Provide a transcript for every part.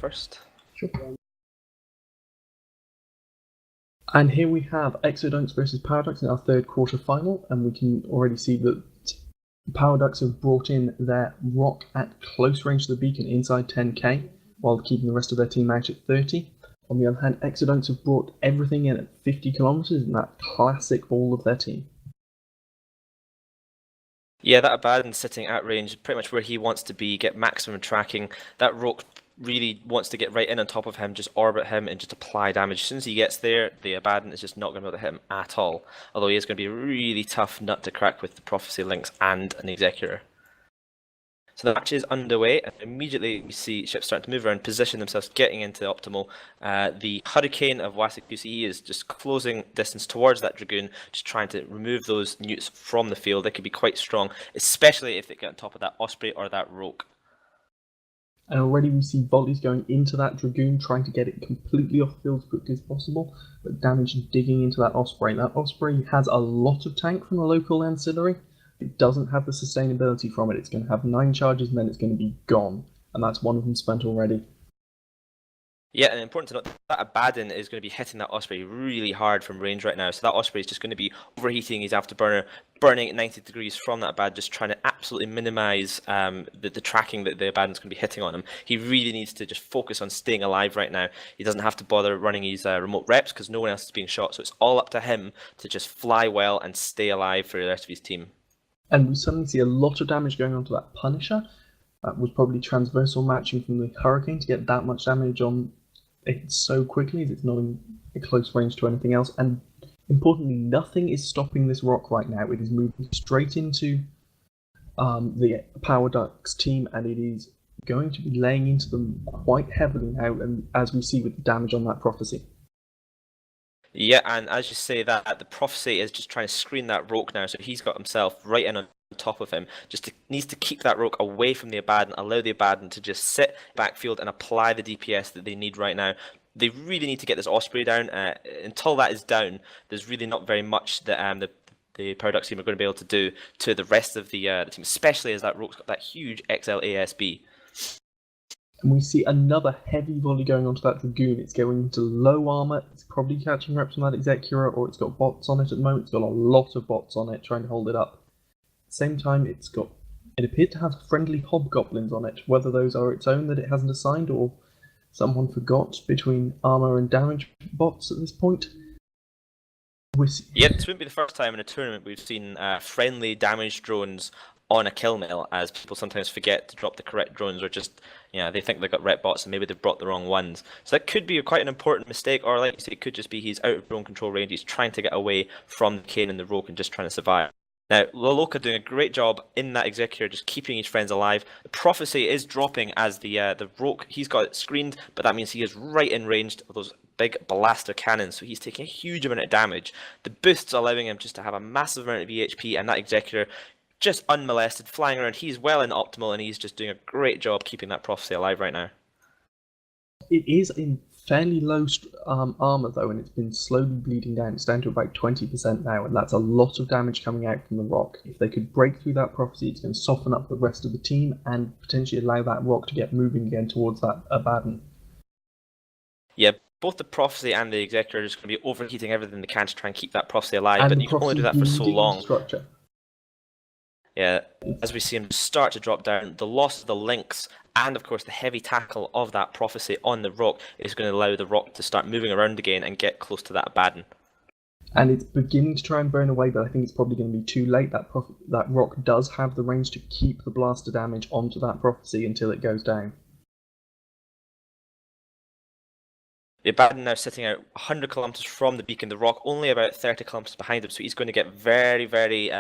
first? Sure. And here we have Exodunks versus Paradox in our third quarterfinal, and we can already see that Paradox have brought in their rock at close range to the beacon inside 10k, while keeping the rest of their team out at 30. On the other hand, Exodunks have brought everything in at 50 kilometers in that classic ball of their team. Yeah, that Abaddon sitting at range, pretty much where he wants to be, get maximum tracking. That Rook really wants to get right in on top of him, just orbit him and just apply damage. As soon as he gets there, the Abaddon is just not going to be able to hit him at all. Although he is going to be a really tough nut to crack with the Prophecy Links and an Executor. So the match is underway, and immediately we see ships starting to move around, position themselves, getting into optimal. The Hurricane of Wasik QCE is just closing distance towards that Dragoon, just trying to remove those newts from the field. They could be quite strong, especially if they get on top of that Osprey or that Rogue. And already we see volleys going into that Dragoon, trying to get it completely off the field as quickly as possible, but damage digging into that Osprey. That Osprey has a lot of tank from the local ancillary. It doesn't have the sustainability from it. It's going to have 9 charges and then it's going to be gone. And that's one of them spent already. Yeah, and important to note that Abaddon is going to be hitting that Osprey really hard from range right now. So that Osprey is just going to be overheating his afterburner, burning at 90 degrees from that Abaddon, just trying to absolutely minimize the tracking that the Abaddon's going to be hitting on him. He really needs to just focus on staying alive right now. He doesn't have to bother running his remote reps because no one else is being shot. So it's all up to him to just fly well and stay alive for the rest of his team. And we suddenly see a lot of damage going on to that Punisher. That was probably transversal matching from the Hurricane to get that much damage on it so quickly, as it's not in a close range to anything else. And importantly, nothing is stopping this rock right now. It is moving straight into the Paradox team, and it is going to be laying into them quite heavily now, and as we see with the damage on that Prophecy. Yeah, and as you say that, the Prophecy is just trying to screen that Rogue now, so he's got himself right in on top of him. Needs to keep that Rogue away from the Abaddon, allow the Abaddon to just sit backfield and apply the DPS that they need right now. They really need to get this Osprey down. Until that is down, there's really not very much that the Paradox team are going to be able to do to the rest of the team, especially as that Rogue's got that huge XL ASB. And we see another heavy volley going onto that Dragoon. It's going into low armor. It's probably catching reps on that Executor, or it's got bots on it at the moment. It's got a lot of bots on it trying to hold it up. At the same time, it appears to have friendly hobgoblins on it. Whether those are its own that it hasn't assigned, or someone forgot between armor and damage bots at this point. Yeah, this wouldn't be the first time in a tournament we've seen friendly damage drones on a kill mill, as people sometimes forget to drop the correct drones, or just, they think they've got rep bots and maybe they've brought the wrong ones. So that could be quite an important mistake, or like you say, it could just be he's out of drone control range, he's trying to get away from the Kane and the Rogue and just trying to survive. Now, Loloka doing a great job in that Executor, just keeping his friends alive. The Prophecy is dropping as the Rogue, he's got it screened, but that means he is right in range of those big blaster cannons, so he's taking a huge amount of damage. The boost's allowing him just to have a massive amount of EHP, and that Executor just unmolested, flying around. He's well in optimal, and he's just doing a great job keeping that Prophecy alive right now. It is in fairly low armor though, and it's been slowly bleeding down. It's down to about 20% now, and that's a lot of damage coming out from the rock. If they could break through that Prophecy, it's going to soften up the rest of the team and potentially allow that rock to get moving again towards that Abaddon. Yeah, both the Prophecy and the Executor are just going to be overheating everything they can to try and keep that Prophecy alive, but you can only do that for so long. Structure. Yeah, as we see him start to drop down, the loss of the links and of course the heavy tackle of that Prophecy on the rock is going to allow the rock to start moving around again and get close to that Abaddon. And it's beginning to try and burn away, but I think it's probably going to be too late. That rock does have the range to keep the blaster damage onto that Prophecy until it goes down. The Abaddon now sitting out 100 kilometers from the beacon, the rock only about 30 kilometers behind him, so he's going to get very, very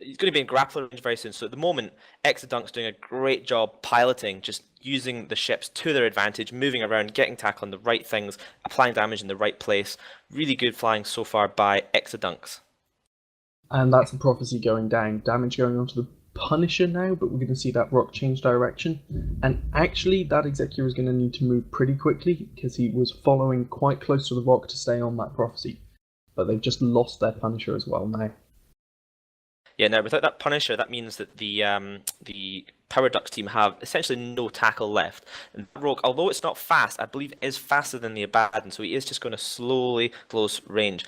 he's going to be in grappler range very soon. So at the moment, Exodunks doing a great job piloting, just using the ships to their advantage, moving around, getting tackle on the right things, applying damage in the right place. Really good flying so far by Exodunks. And that's the Prophecy going down. Damage going onto the Punisher now, but we're going to see that rock change direction. And actually, that Executor is going to need to move pretty quickly, because he was following quite close to the rock to stay on that Prophecy. But they've just lost their Punisher as well now. Yeah, now without that Punisher, that means that the Power Ducks team have essentially no tackle left. And Rogue, although it's not fast, I believe is faster than the Abaddon, so he is just going to slowly close range.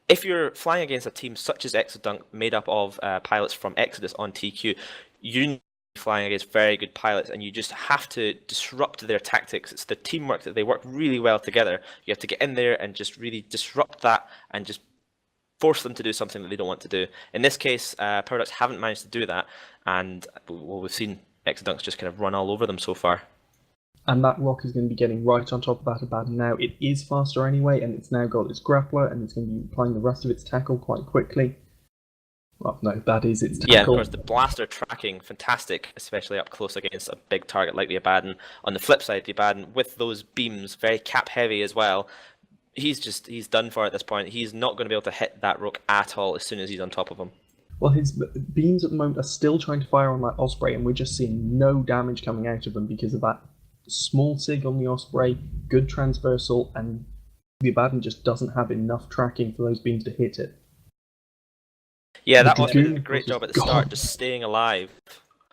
If you're flying against a team such as Exodunk, made up of pilots from Exodus on TQ, you need to be flying against very good pilots, and you just have to disrupt their tactics. It's the teamwork that they work really well together. You have to get in there and just really disrupt that and just force them to do something that they don't want to do. In this case, Paradox haven't managed to do that, and well, we've seen Exodunks just kind of run all over them so far. And that rock is going to be getting right on top of that Abaddon now. It is faster anyway, and it's now got its grappler, and it's going to be applying the rest of its tackle quite quickly. Well, no, that is its tackle. Yeah, of course, the blaster tracking, fantastic, especially up close against a big target like the Abaddon. On the flip side, the Abaddon, with those beams, very cap heavy as well, he's done for at this point. He's not going to be able to hit that rook at all as soon as he's on top of him. Well, his beams at the moment are still trying to fire on that Osprey, and we're just seeing no damage coming out of them because of that small sig on the Osprey, good transversal, and the Abaddon just doesn't have enough tracking for those beams to hit it. Yeah, that Osprey did a great job at the start, just staying alive.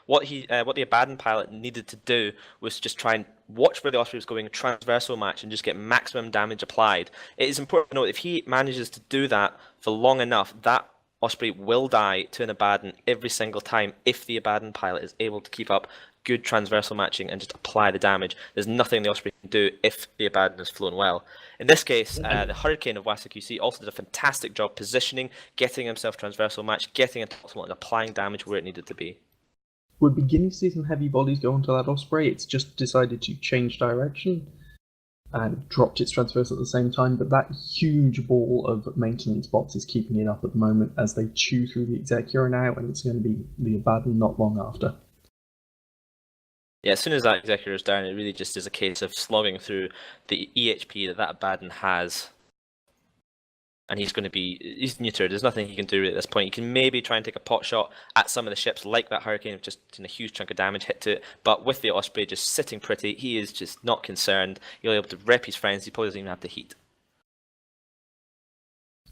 What the Abaddon pilot needed to do was just try and watch where the Osprey was going, transversal match, and just get maximum damage applied. It is important to note if he manages to do that for long enough, that Osprey will die to an Abaddon every single time if the Abaddon pilot is able to keep up good transversal matching and just apply the damage. There's nothing the Osprey can do if the Abaddon has flown well. In this case, the Hurricane of Wasa QC also did a fantastic job positioning, getting himself transversal match, getting into optimal, and applying damage where it needed to be. We're beginning to see some heavy bodies go onto that Osprey. It's just decided to change direction and dropped its transversal at the same time, but that huge ball of maintenance bots is keeping it up at the moment as they chew through the Executor now, and it's going to be the Abaddon not long after. Yeah, as soon as that Executor is down, it really just is a case of slogging through the EHP that Abaddon has. And he's neutered. There's nothing he can do at this point. He can maybe try and take a pot shot at some of the ships, like that Hurricane, just in a huge chunk of damage hit to it. But with the Osprey just sitting pretty, he is just not concerned. He'll be able to rep his friends. He probably doesn't even have to heat.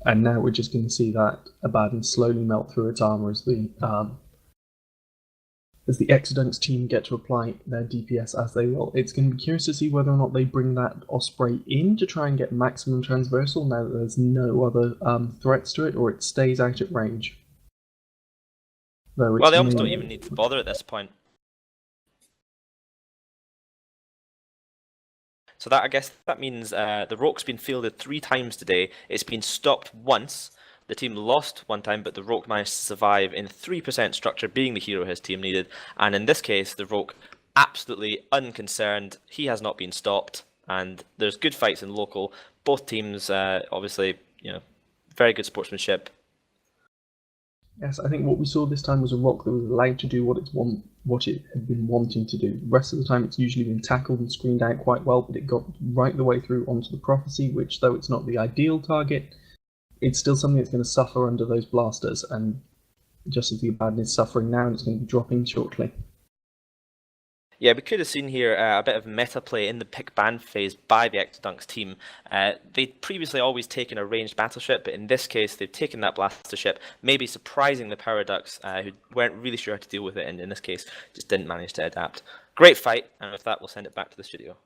And now we're just going to see that Abaddon slowly melt through its armor as the Exodunks team get to apply their DPS as they will. It's going to be curious to see whether or not they bring that Osprey in to try and get maximum transversal now that there's no other threats to it, or it stays out at range. Well, they almost don't even need to bother at this point. So that, I guess that means the Roke's been fielded 3 times today. It's been stopped once. The team lost 1 time, but the Roke managed to survive in 3% structure, being the hero his team needed. And in this case, the Roke, absolutely unconcerned. He has not been stopped, and there's good fights in local. Both teams, obviously, very good sportsmanship. Yes, I think what we saw this time was a Rock that was allowed to do what it had been wanting to do. The rest of the time, it's usually been tackled and screened out quite well, but it got right the way through onto the Prophecy, which, though it's not the ideal target, it's still something that's going to suffer under those blasters, and just as the Abaddon is suffering now, and it's going to be dropping shortly. Yeah, we could have seen here a bit of meta play in the pick ban phase by the Exodunks team. They'd previously always taken a ranged battleship, but in this case, they've taken that blaster ship, maybe surprising the Power Ducks, who weren't really sure how to deal with it, and in this case, just didn't manage to adapt. Great fight, and with that, we'll send it back to the studio.